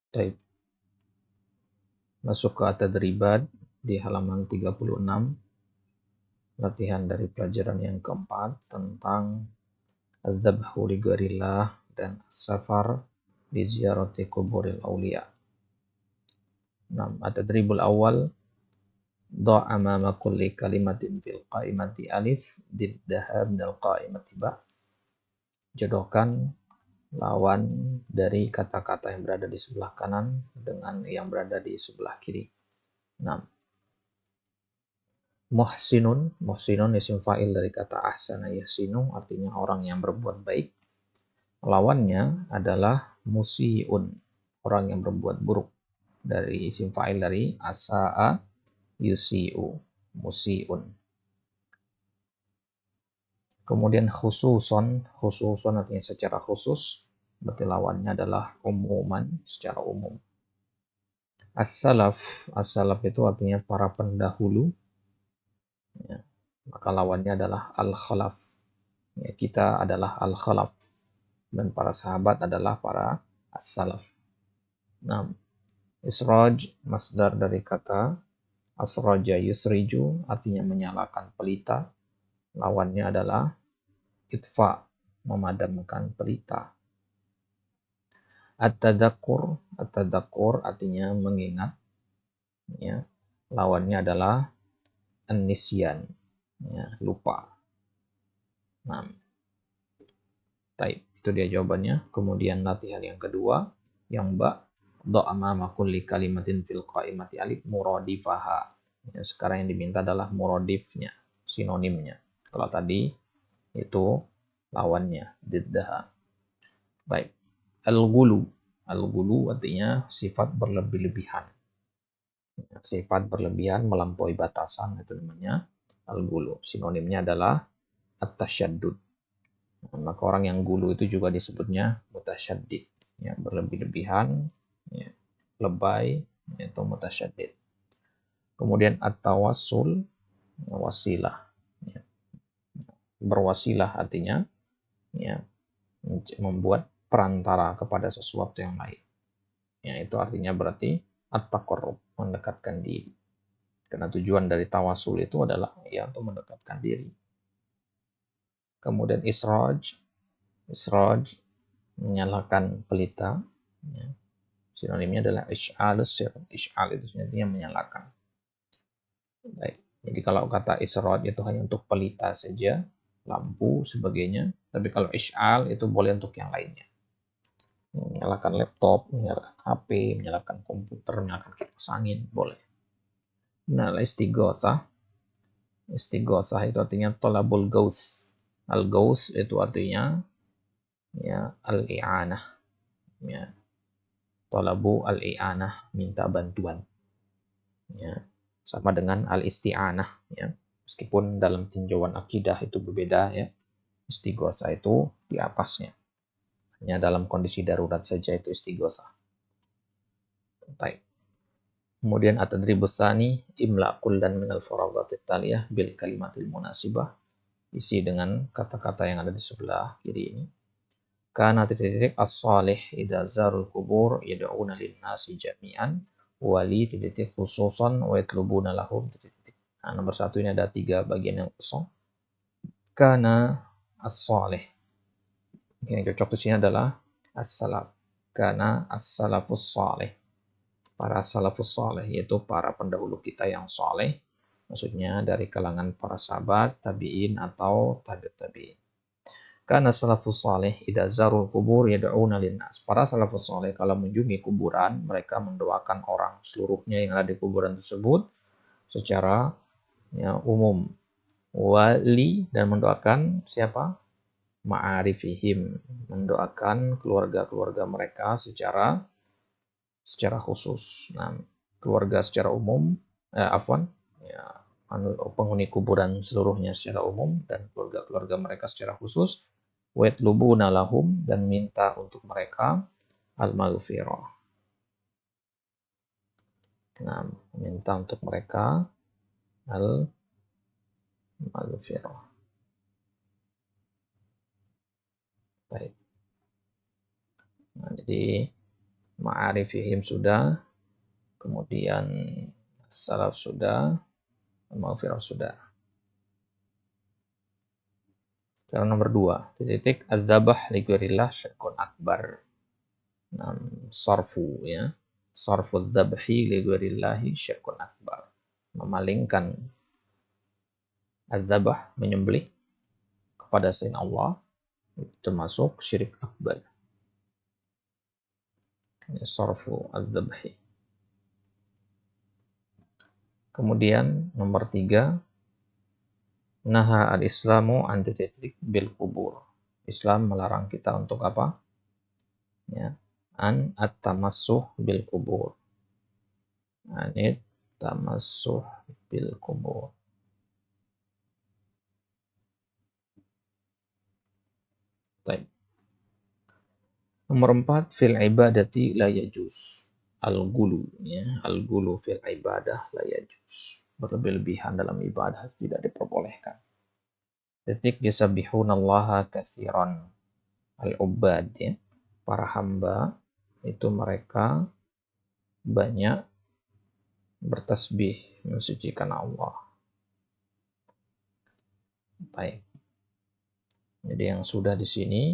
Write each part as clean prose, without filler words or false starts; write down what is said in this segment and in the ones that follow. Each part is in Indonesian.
Baik, masuk ke at-tadribat di halaman 36, latihan dari pelajaran yang keempat tentang adzabhu li ghairillah dan safar di ziarati kuburil aulia. Nah, at-tadribul awal, dha' amama kulli kalimatin fil qaimati alif diddaha minal qaimati ba. Jodohkan lawan dari kata-kata yang berada di sebelah kanan dengan yang berada di sebelah kiri. Nah, muhsinun, muhsinun isim fa'il dari kata ahsana yahsinu, artinya orang yang berbuat baik. Lawannya adalah musiun, orang yang berbuat buruk, dari isim fa'il dari asa'a yusi'u, musiun. Kemudian khususon, khususon artinya secara khusus, berarti lawannya adalah umuman, secara umum. As-salaf, as-salaf itu artinya para pendahulu, ya. Maka lawannya adalah al-khalaf. Ya, kita adalah al-khalaf dan para sahabat adalah para as-salaf. Nah, israj masdar dari kata asraja yusriju, artinya menyalakan pelita. Lawannya adalah itfa, memadamkan pelita. At-tadakkur, at-tadakkur artinya mengingat, ya. Lawannya adalah an-nisyan, ya, lupa. Nah, itu dia jawabannya. Kemudian latihan yang kedua, yang ba, dha' amama kulli kalimatin fil qaimati alif muradifaha. Ya, sekarang yang diminta adalah muradifnya, sinonimnya. Kalau tadi itu lawannya, diddaha. Baik. Al-ghulu. Al-ghulu artinya sifat berlebih-lebihan. Sifat berlebihan melampaui batasan, itu namanya al-ghulu. Sinonimnya adalah at-tasyaddud. Maka orang yang gulu itu juga disebutnya mutasyaddid, ya, berlebih-lebihan, ya, lebay, itu mutasyaddid. Kemudian at-tawassul, wasilah, ya. Berwasilah artinya, ya, membuat perantara kepada sesuatu yang lain. Ya, itu artinya berarti at-taqarrub, mendekatkan diri. Karena tujuan dari tawasul itu adalah ya untuk mendekatkan diri. Kemudian israj, israj menyalakan pelita, ya. Sinonimnya adalah ish'al sir. Ish'al itu sebenarnya menyalakan. Baik. Jadi kalau kata israj itu hanya untuk pelita saja, lampu sebagainya. Tapi kalau ish'al itu boleh untuk yang lainnya. Menyalakan laptop, menyalakan HP, menyalakan komputer, menyalakan kipas angin, boleh. Nah, istighosah. Istighosah itu artinya tolabul gaus. Al-gaus itu artinya ya al-i'anah. Ya. Tolabu al-i'anah, minta bantuan. Ya. Sama dengan al-isti'anah, ya. Meskipun dalam tinjauan akidah itu berbeda, ya. Istighosah itu di atasnya. Hanya dalam kondisi darurat saja itu istighosah. Baik. Kemudian at-tadribus tsani, imla kullan minal faraghatit taliyah bil kalimatil munasibah. Isi dengan kata-kata yang ada di sebelah kiri ini. Kana titik-titik as-salih idza zarul kubur yad'una lin-nasi jami'an wali titik khususan wa yatlubuna lahum titik-titik. Nah, nomor 1 ini ada 3 bagian yang kosong. Kana as-salih. Yang cocok di sini adalah as-salaf. Kana as-salafus salih. Para salafus salih yaitu para pendahulu kita yang saleh. Maksudnya dari kalangan para sahabat, tabi'in atau tabi'ut tabi'in. Karena salafus saleh idza zarul kubur yad'una linnas. Para salafus saleh kalau mengunjungi kuburan, mereka mendoakan orang seluruhnya yang ada di kuburan tersebut secara ya, umum. Wali, dan mendoakan siapa? Ma'arifihim, mendoakan keluarga-keluarga mereka secara khusus. Nah, keluarga secara umum, ya, penghuni kuburan seluruhnya secara umum dan keluarga-keluarga mereka secara khusus. Watlubuna lahum, dan minta untuk mereka al-maghfirah. Nah, minta untuk mereka al-maghfirah. Baik. Nah, jadi ma'arifihim sudah, kemudian salaf sudah, maghfirah sudah. Cara nomor 2, titik az-zabah li ghairillah syirkun akbar. Sarfu ya. Sarfu dzabhi li ghairillahi syirkun akbar. Memalingkan az-zabah, menyembelih kepada selain Allah, itu termasuk syirik akbar. Sarfu az-zabhi. Kemudian nomor 3, naha al-islamu an titik bil kubur. Islam melarang kita untuk apa? Ya, an at-tamassuh bil kubur. Anit tamassuh bil kubur. Baik. Nomor 4, fil ibadati la yajuz. Al-gulu ya, al-gulu fil ibadah la yajuz. Berlebih-lebihan dalam ibadah tidak diperbolehkan. Titik yusabbihunallaha katsiran. Al-ubad ya. Para hamba itu mereka banyak bertasbih mensucikan Allah. Baik. Jadi yang sudah di sini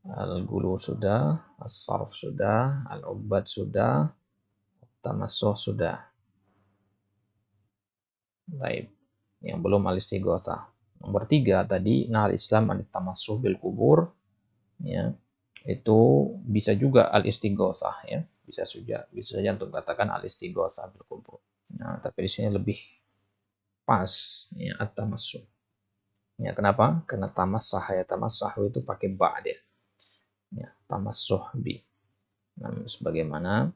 al-gulu sudah, as-sarf sudah, al-ubad sudah, tamassuh sudah. Baik. Yang belum al-istighotsah. Nomor 3 tadi nahal Islam an tamassuh bil kubur ya. Itu bisa juga al-istighotsah ya. Bisa saja untuk katakan al-istighotsah bil kubur. Nah, tapi di sini lebih pas ya at-tamassuh. Ya, kenapa? Karena tamassah ya, tamassahu itu pakai ba dia. Ya, tamassuh bi. Nah, sebagaimana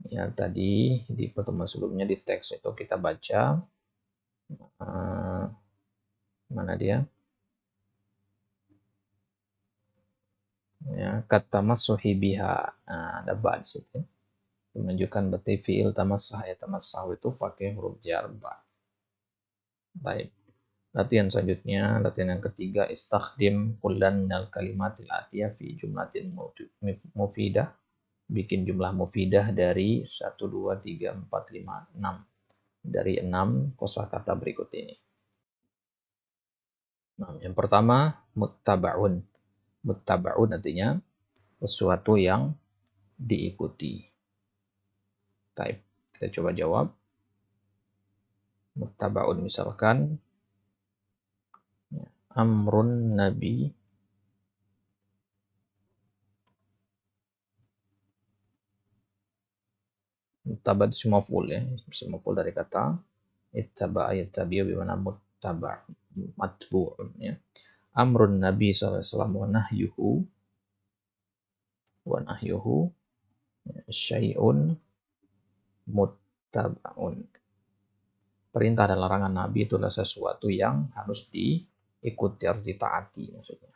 ya tadi di pertemuan sebelumnya di teks itu kita baca mana dia? Ya, kata tamassuhi biha. Nah, ada ba di situ. Menunjukkan berarti fi'il tamassah ya, tamassah itu pakai huruf jar ba. Baik. Latihan selanjutnya, latihan yang ketiga, istakhdim kullan minal kalimatil atiyah fi jumlatin mufidah. Bikin jumlah mufidah dari 1, 2, 3, 4, 5, 6. Dari 6 kosakata berikut ini. Nah, yang pertama, muttaba'un. Muttaba'un artinya sesuatu yang diikuti. Type. Kita coba jawab. Muttaba'un misalkan amrun nabi muttaba' itu maf'ul ya, maf'ul dari kata ittaba'a yattabi'u bimana muttaba' matbu'un ya. Amrun nabi sallallahu alaihi wasallam wa nahyuhu syai'un muttaba'un. Perintah dan larangan nabi itulah sesuatu yang harus diikuti, harus ditaati maksudnya.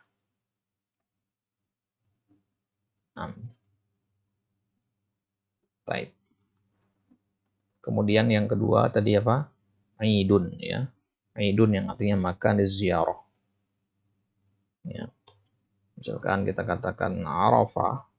Baik. Kemudian yang kedua tadi apa? Aidun ya. Aidun yang artinya makan ziarah. Ya. Misalkan kita katakan Arafah.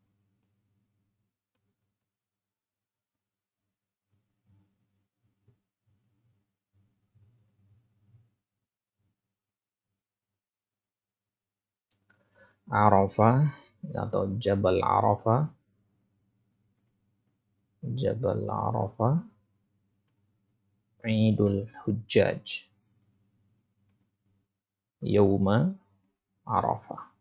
Arafah atau Jabal Arafah. Jabal Arafah. Idul Hujjaj. Yauma Arafah.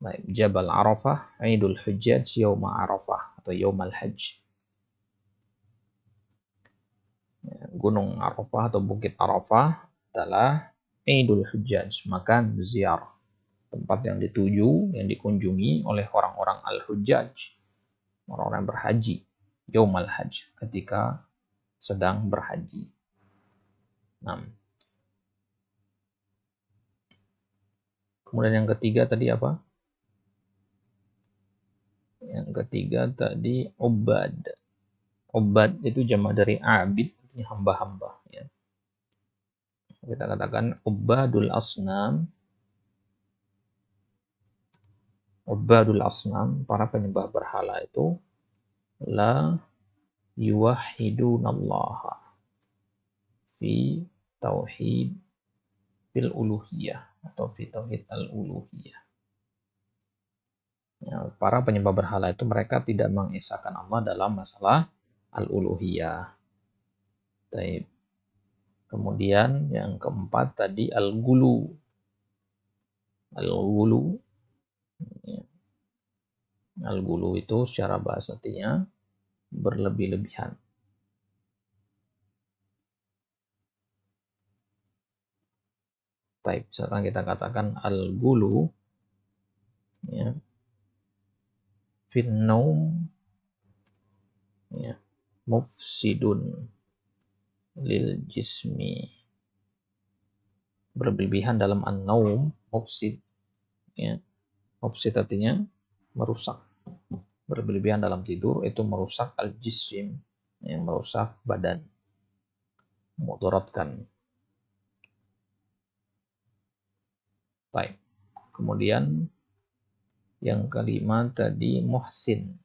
Baik, Jabal Arafah, Idul Hujjaj, Yauma Arafah atau Yaumal Hajj. Gunung Arafah atau Bukit Arafah adalah Idul Hujjaj, makan ziarah. Tempat yang dituju, yang dikunjungi oleh orang-orang Al-Hujjaj, orang-orang berhaji, Yaumal Hajj, ketika sedang berhaji. 6. Kemudian yang ketiga tadi apa? Yang ketiga tadi ubad. Ubad itu jamak dari abid, artinya hamba-hamba. Ya. Kita katakan ubadul asnam. ubadul asnam, para penyembah berhala itu la yuwahhidunallaha fi tauhid fil uluhiyah atau fi tauhid al-uluhiyah. Ya, para penyembah berhala itu mereka tidak mengesahkan Allah dalam masalah al-uluhiyah. Kemudian yang keempat tadi al-gulu. Al-gulu, ya. Al-gulu itu secara bahasa artinya berlebih-lebihan. Sekarang kita katakan al-gulu, ya, finnaum, ya, mufsidun lil jismi, berlebihan dalam an-naum, mufsid, ya, mufsid artinya merusak, berlebihan dalam tidur itu merusak al-jism, yang merusak badan, mudaratkan. Baik. Kemudian yang kelima tadi muhsin.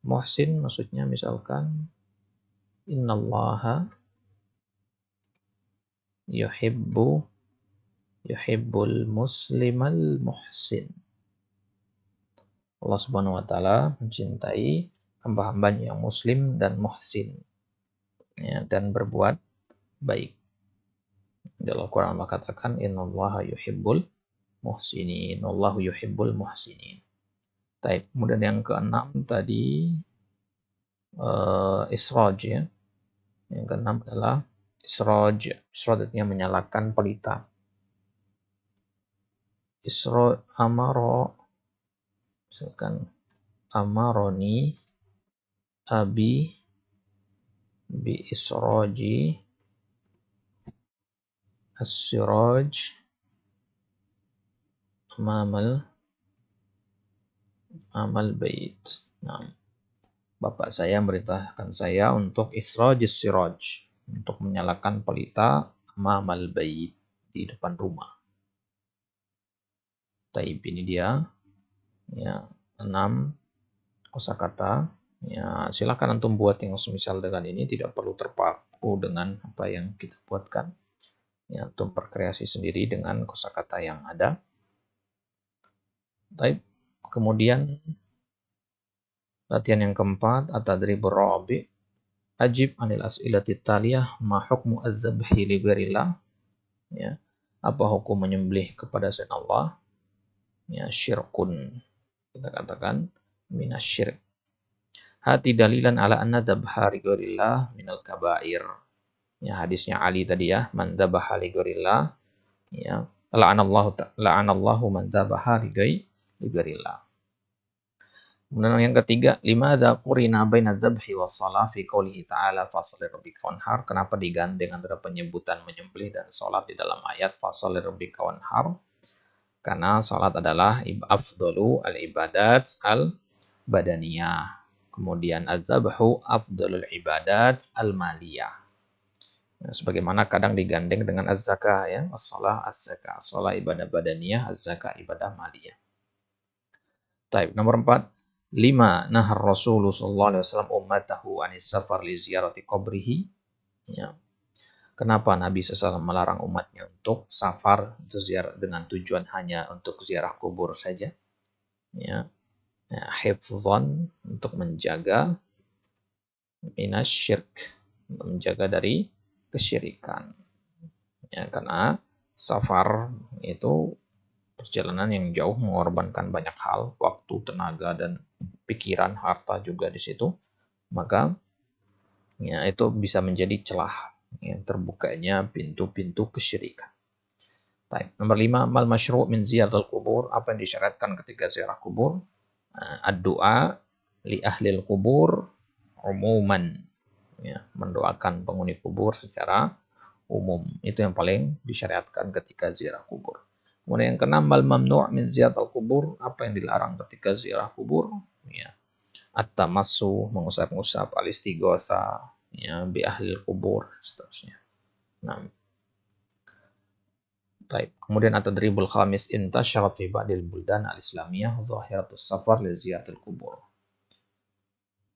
Muhsin maksudnya misalkan innallaha yuhibbul muslimal muhsin. Allah Subhanahu wa taala mencintai hamba-hambanya yang muslim dan muhsin, ya, dan berbuat baik. Dalam Al-Qur'an Allah katakan innallaha yuhibbul muhsinin, wallahu yuhibbul muhsinin. Kemudian yang keenam tadi israj, ya. Yang keenam adalah israj. Israj artinya menyalakan pelita. Israj amaro, misalkan amaroni abi bi israji as-siraj amal bait. Nah, bapak saya memerintahkan saya untuk israjis siraj, untuk menyalakan pelita amal bait, di depan rumah. Ini dia, ya, 6 kosakata. Ya, silakan antum buat yang semisal dengan ini, tidak perlu terpaku dengan apa yang kita buatkan. Ya, antum berkreasi sendiri dengan kosakata yang ada. Kemudian latihan yang keempat, at-tadribur rabi', ajib anil as'ilati taliyah, ma hukmu az-zabhi li ghairillah. Ya, apa hukum menyembelih kepada selain Allah? Ya, syirkun. Kita katakan minasyirk. Hati dalilan ala anna dzabha li ghairillah minal kabair. Ya, hadisnya Ali tadi, ya, man dzabaha li ghairillah, ya, la'anallahu man dzabaha li ghairillah. Kemudian yang ketiga, limadza qurina baina dzabhi was shalah fi qoulihi ta'ala fasali rabbika wanhar. Kenapa digandeng antara penyebutan menyembelih dan salat di dalam ayat fasali rabbika wanhar? Karena salat adalah afdalu al-ibadat al-badaniyah. Kemudian az-zabhu afdalul ibadat al-maliyah. Nah, sebagaimana kadang digandeng dengan az-zakah, ya, as-shalah az-zakah, shalah ibadah badaniyah, az-zakah ibadah maliyah. Nomor 4, 5 nahar Rasulullah sallallahu alaihi wasallam ummatahu anis safar li ziyarati qabrihi. Ya. Kenapa Nabi SAW melarang umatnya untuk safar dengan tujuan hanya untuk ziarah kubur saja? Ya. Hifdzan, untuk menjaga minasyirk, menjaga dari kesyirikan. Ya, karena safar itu perjalanan yang jauh, mengorbankan banyak hal, waktu, tenaga, dan pikiran, harta juga di situ. Maka, ya, itu bisa menjadi celah yang terbukanya pintu-pintu kesyirikan. Nomor 5, mal masyru' min ziyaratul kubur. Apa yang disyaratkan ketika ziarah kubur? Ad-du'a li ahlil kubur umuman. Ya, mendoakan penghuni kubur secara umum. Itu yang paling disyariatkan ketika ziarah kubur. Kemudian yang keenam, mal mamnu' min ziyaratul kubur. Apa yang dilarang ketika ziarah kubur? Ya, at-tamassu, mengusap-ngusap, al-istighatsa, ya, bi ahlil kubur, seterusnya. Nah, Baik. Kemudian at-tadribul khamis, intasyarat fi ba'dil buldan al-islamiyah zahiratus safar li ziyaratil kubur.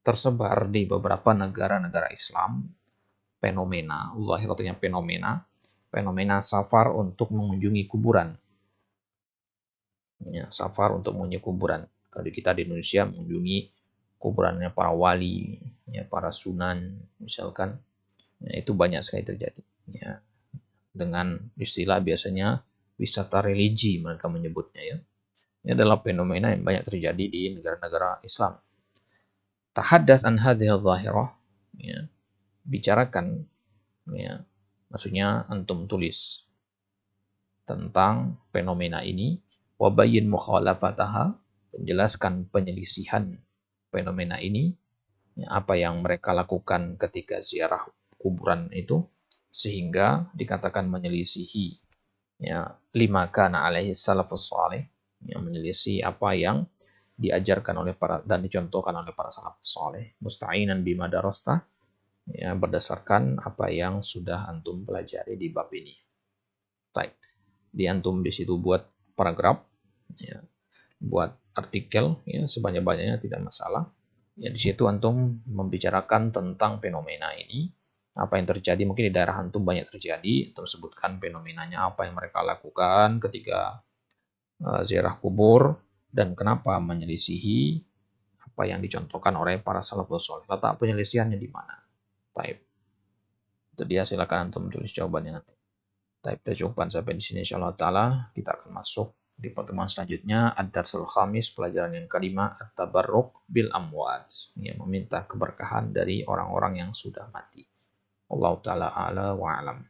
Tersebar di beberapa negara-negara Islam fenomena, zahiratunya fenomena safar untuk mengunjungi kuburan. Ya, safar untuk mengunjungi kuburan. Kalau kita di Indonesia mengunjungi kuburannya para wali, ya, para sunan, misalkan, ya, itu banyak sekali terjadi. Ya, dengan istilah biasanya wisata religi mereka menyebutnya, ya. Ini adalah fenomena yang banyak terjadi di negara-negara Islam. Tahaddas an hadhihi dhahirah, ya, bicarakan, ya, maksudnya antum tulis tentang fenomena ini, wabayyin mukhalafataha, menjelaskan penyelisihan fenomena ini, ya, apa yang mereka lakukan ketika ziarah kuburan itu, sehingga dikatakan menyelisihi, ya, lima kana alaihi salafus salih, yang menyelisih apa yang diajarkan oleh para dan dicontohkan oleh para salafus salih, musta'inan bima darasta, ya, berdasarkan apa yang sudah antum pelajari di bab ini. Baik. Di antum di situ buat paragraf, ya, buat artikel, ya, sebanyak-banyaknya tidak masalah. Ya, di situ antum membicarakan tentang fenomena ini, apa yang terjadi, mungkin di daerah antum banyak terjadi, atau sebutkan fenomenanya, apa yang mereka lakukan ketika ziarah kubur, dan kenapa menyelisihi apa yang dicontohkan oleh para salafus saleh. Letak penyelisihannya di mana? Baik. Itu dia, silakan antum tulis jawabannya nanti. Baik, kita cukupkan sampai di sini insyaallah taala. Kita akan masuk di pertemuan selanjutnya, ad-darsul khamis, pelajaran yang kelima, at-tabarruk bil amwat, yang meminta keberkahan dari orang-orang yang sudah mati. Allah taala a'la wa alam.